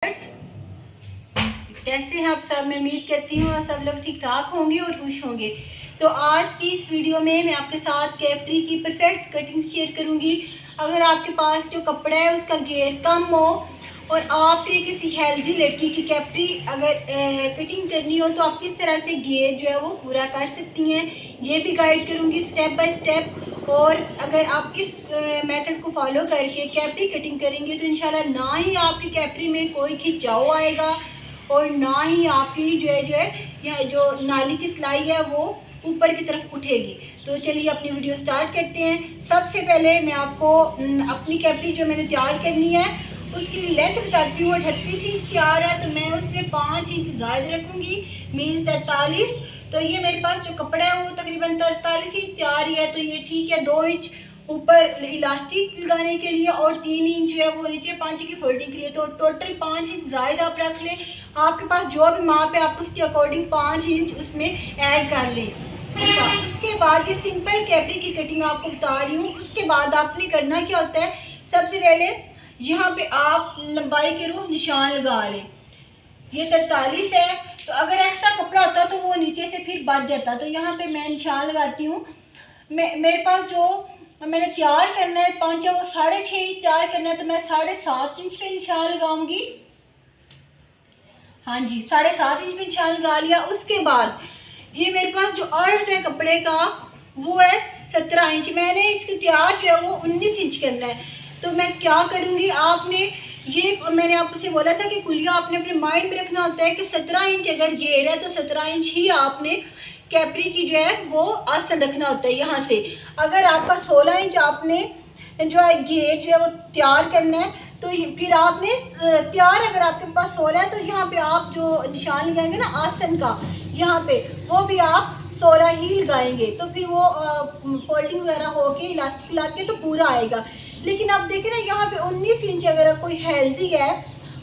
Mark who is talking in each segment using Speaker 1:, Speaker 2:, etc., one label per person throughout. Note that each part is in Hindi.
Speaker 1: कैसे हैं आप सब। मैं उम्मीद करती हूँ आप सब लोग ठीक ठाक होंगे और खुश होंगे। तो आज की इस वीडियो में मैं आपके साथ कैप्री की परफेक्ट कटिंग शेयर करूँगी। अगर आपके पास जो कपड़ा है उसका घेर कम हो और आपने किसी हेल्दी लड़की की कैप्री अगर कटिंग करनी हो तो आप किस तरह से घेर जो है वो पूरा कर सकती हैं, ये भी गाइड करूँगी स्टेप बाय स्टेप। और अगर आप इस मेथड को फॉलो करके कैप्री कटिंग करेंगे तो इंशाल्लाह ना ही आपकी कैप्री में कोई खिंचाव आएगा और ना ही आपकी जो है यह जो नाली की सिलाई है वो ऊपर की तरफ उठेगी। तो चलिए अपनी वीडियो स्टार्ट करते हैं। सबसे पहले मैं आपको अपनी कैप्री जो मैंने तैयार करनी है उसकी लेंथ बताती हूँ। 38 इंच तैयार है तो मैं उसमें 5 इंच ज़ायद रखूँगी, मीन्स 43। तो ये मेरे पास जो कपड़ा है वो तकरीबन 43 इंच तैयार ही है, तो ये ठीक है। 2 इंच ऊपर इलास्टिक लगाने के लिए और 3 इंच जो है वो नीचे 5 की फोल्डिंग के लिए, तो टोटल 5 इंच ज़ायद आप रख लें। आपके पास जो भी माप है आप उसके अकॉर्डिंग 5 इंच उसमें ऐड कर लें। अच्छा, उसके बाद ये सिंपल कैप्री की कटिंग आपको बता रही हूँ। उसके बाद आपने करना क्या होता है, सबसे पहले यहाँ पे आप लंबाई के रूप निशान लगा लें। ये 43 है, तो अगर एक्स्ट्रा कपड़ा होता तो वो नीचे से फिर बच जाता। तो यहाँ पे मैं निशान लगाती हूँ। मेरे पास जो मैंने तैयार करना है 5 वो 6.5 इंच तैयार करना है, तो मैं 7.5 इंच पे निशान लगाऊंगी। हाँ जी, 7.5 इंच पे निशान लगा लिया। उसके बाद ये मेरे पास जो अर्थ है कपड़े का वो है 17 इंच। मैंने इसकी तैयार जो है वो 19 इंच करना है। तो मैं क्या करूँगी, आपने ये मैंने आपसे बोला था कि कुलिया आपने अपने माइंड में रखना होता है कि 17 इंच अगर घेर है तो 17 इंच ही आपने कैप्री की जो है वो आसन रखना होता है यहाँ से। अगर आपका 16 इंच आपने जो है घेर जो है वो तैयार करना है तो फिर आपने तैयार अगर आपके पास 16 है तो यहाँ पे आप जो निशान लगाएंगे ना आसन का, यहाँ पे वो भी आप 16 ही लगाएंगे। तो फिर वो फोल्डिंग वगैरह होके इलास्टिक ला के तो पूरा आएगा। लेकिन आप देखें ना यहाँ पे 19 इंच अगर कोई हेल्दी है,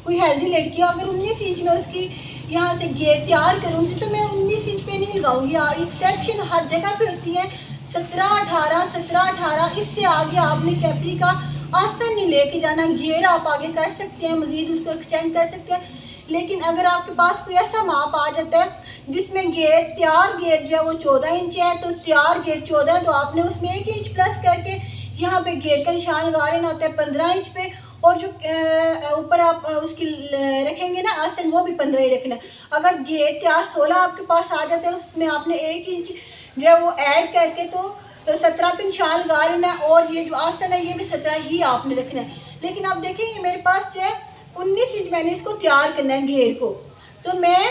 Speaker 1: कोई हेल्दी लड़की है, अगर 19 इंच में उसकी यहाँ से घेर तैयार करूँगी तो मैं 19 इंच पे नहीं लगाऊंगी। एक्सेप्शन हर जगह पे होती है 17-18, 17-18, इससे आगे आपने कैप्री का आसन नहीं लेके जाना। घेर आप आगे कर सकते हैं, मजीद उसको एक्सटेंड कर सकते हैं। लेकिन अगर आपके पास कोई ऐसा माप आ जाता है जिसमें घेर तैयार घेर जो है वो 14 इंच है, तो तैयार घेर 14 है तो आपने उसमें 1 इंच प्लस करके यहाँ पे घेर का निशान लगा लेना होता है 15 इंच पे। और जो ऊपर आप उसकी रखेंगे ना आसन वो भी 15 ही रखना है। अगर घेर तैयार 16 आपके पास आ जाता है उसमें आपने 1 इंच जो है वो ऐड करके तो 17 पे निशान लगा लेना है। और ये जो आसन है ये भी 17 ही आपने रखना है। लेकिन आप देखेंगे मेरे पास जो है 19 इंच मैंने इसको तैयार करना है घेर को, तो मैं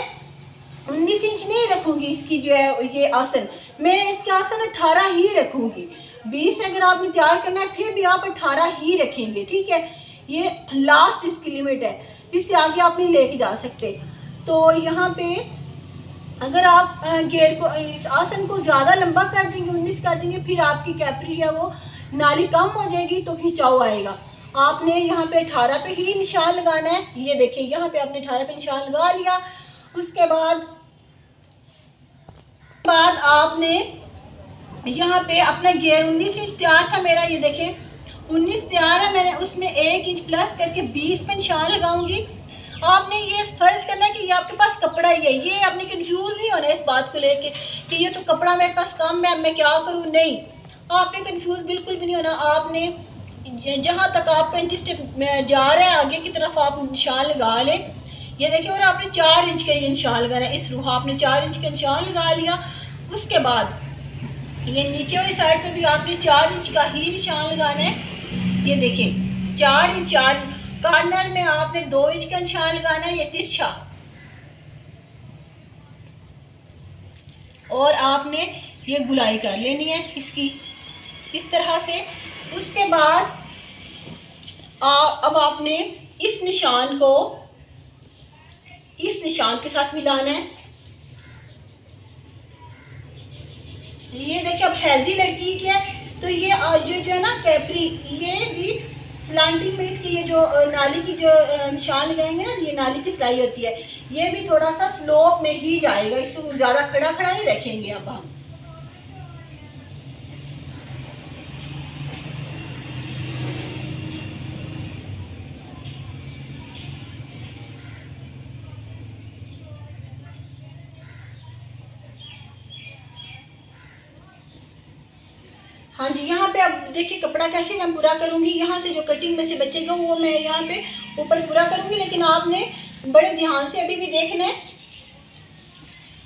Speaker 1: 19 इंच नहीं रखूँगी इसकी जो है ये आसन, मैं इसके आसन 18 ही रखूँगी। 20 अगर आपने तैयार करना है फिर भी आप 18 ही रखेंगे, ठीक है। ये लास्ट इसकी लिमिट है, इससे आगे आप नहीं लेके जा सकते। तो यहाँ पे अगर आप घेर को इस आसन को ज़्यादा लंबा कर देंगे, 19 कर देंगे, फिर आपकी कैप्री है वो नाली कम हो जाएगी तो खिंचाव आएगा। आपने यहाँ पे 18 पे ही निशान लगाना है। ये देखिए यहाँ पे आपने 18 पे निशान लगा लिया। उसके बाद आपने यहाँ पे अपना घेर 19 इंच तैयार था मेरा, ये देखिए 19 तैयार है, मैंने उसमें 1 इंच प्लस करके 20 पे निशान लगाऊंगी। आपने ये फर्ज करना है कि ये आपके पास कपड़ा ही है, ये आपने कंफ्यूज नहीं होना इस बात को लेके कि ये तो कपड़ा मेरे पास कम है मैं क्या करूँ, नहीं, आपने कंफ्यूज बिल्कुल भी नहीं होना। आपने जहाँ तक आपका इंच स्टेप जा रहा है आगे की तरफ आप निशान लगा लें। ये देखिए, और आपने 4 इंच का ये निशान लगाना है, इस रूह आपने 4 इंच का निशान लगा लिया। उसके बाद ये नीचे वाली साइड पे भी आपने 4 इंच का ही निशान लगाना है। ये देखिए 4 इंच, 4 कॉर्नर में आपने 2 इंच का निशान लगाना है, ये तिरछा, और आपने ये गुलाई कर लेनी है इसकी इस तरह से। उसके बाद अब आपने इस निशान को इस निशान के साथ मिलाना है। ये देखिए अब हेल्दी लड़की की है तो ये जो है ना कैप्री, ये भी स्लांटिंग में इसकी ये जो नाली की जो निशान लगाएंगे ना, ये नाली की सिलाई होती है, ये भी थोड़ा सा स्लोप में ही जाएगा, इसको ज़्यादा खड़ा खड़ा नहीं रखेंगे। अब हम हाँ जी, यहाँ पे अब देखिए कपड़ा कैसे मैं पूरा करूँगी। यहाँ से जो कटिंग में से बचेगा वो मैं यहाँ पे ऊपर पूरा करूँगी, लेकिन आपने बड़े ध्यान से अभी भी देखना है,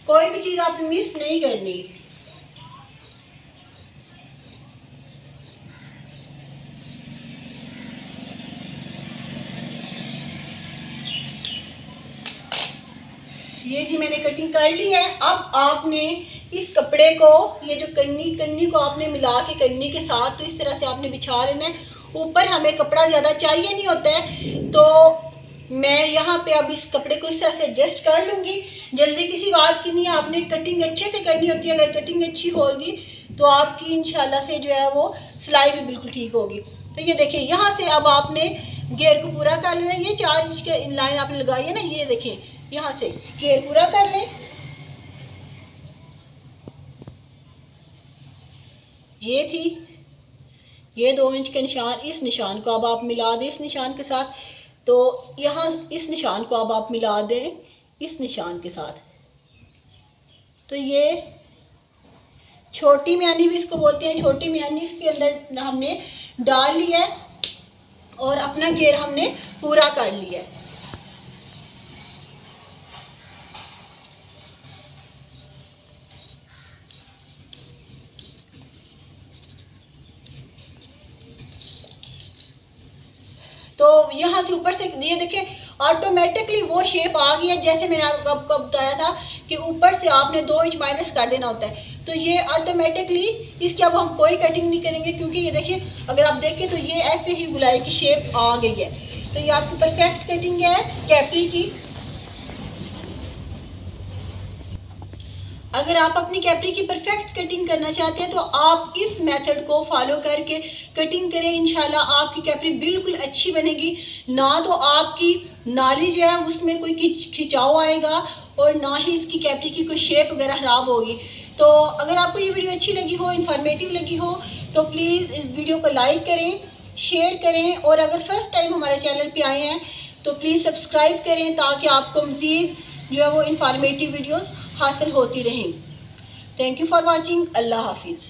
Speaker 1: कोई भी चीज़ आपने मिस नहीं करनी। ये जी मैंने कटिंग कर ली है। अब आपने इस कपड़े को, ये जो कन्नी को आपने मिला के कन्नी के साथ तो इस तरह से आपने बिछा लेना है। ऊपर हमें कपड़ा ज़्यादा चाहिए नहीं होता है, तो मैं यहाँ पे अब इस कपड़े को इस तरह से एडजस्ट कर लूँगी। जल्दी किसी बात की नहीं है, आपने कटिंग अच्छे से करनी होती है। अगर कटिंग अच्छी होगी तो आपकी इंशाल्लाह से जो है वो सिलाई भी बिल्कुल ठीक होगी। तो ये देखिए, यहाँ से अब आपने घेर को पूरा कर लेना। ये 4 इंच के लाइन आपने लगाई है ना, ये देखें, यहाँ से घेर पूरा कर लें। ये थी, ये 2 इंच का निशान, इस निशान को अब आप मिला दें इस निशान के साथ। तो यहाँ इस निशान को अब आप मिला दें इस निशान के साथ। तो ये छोटी म्यानी भी इसको बोलते हैं, छोटी म्यानी इसके अंदर हमने डाल लिया है और अपना घेर हमने पूरा कर लिया है। तो यहाँ से ऊपर से ये देखें ऑटोमेटिकली वो शेप आ गई है, जैसे मैंने आपको बताया था कि ऊपर से आपने 2 इंच माइनस कर देना होता है। तो ये ऑटोमेटिकली, इसकी अब हम कोई कटिंग नहीं करेंगे, क्योंकि ये देखिए अगर आप देखें तो ये ऐसे ही गुलाई की शेप आ गई है। तो ये आपकी परफेक्ट कटिंग है कैपरी की। अगर आप अपनी कैपरी की परफेक्ट कटिंग करना चाहते हैं तो आप इस मेथड को फॉलो करके कटिंग करें। इंशाल्लाह आपकी कैपरी बिल्कुल अच्छी बनेगी। ना तो आपकी नाली जो है उसमें कोई खिंचाव आएगा और ना ही इसकी कैपरी की कोई शेप वगैरह ख़राब होगी। तो अगर आपको ये वीडियो अच्छी लगी हो, इन्फॉर्मेटिव लगी हो, तो प्लीज़ इस वीडियो को लाइक करें, शेयर करें, और अगर फर्स्ट टाइम हमारे चैनल पर आए हैं तो प्लीज़ सब्सक्राइब करें, ताकि आपको मज़ीद जो है वो इन्फॉर्मेटिव वीडियोज़ हासिल होती रहें। Thank you for watching. Allah हाफिज़।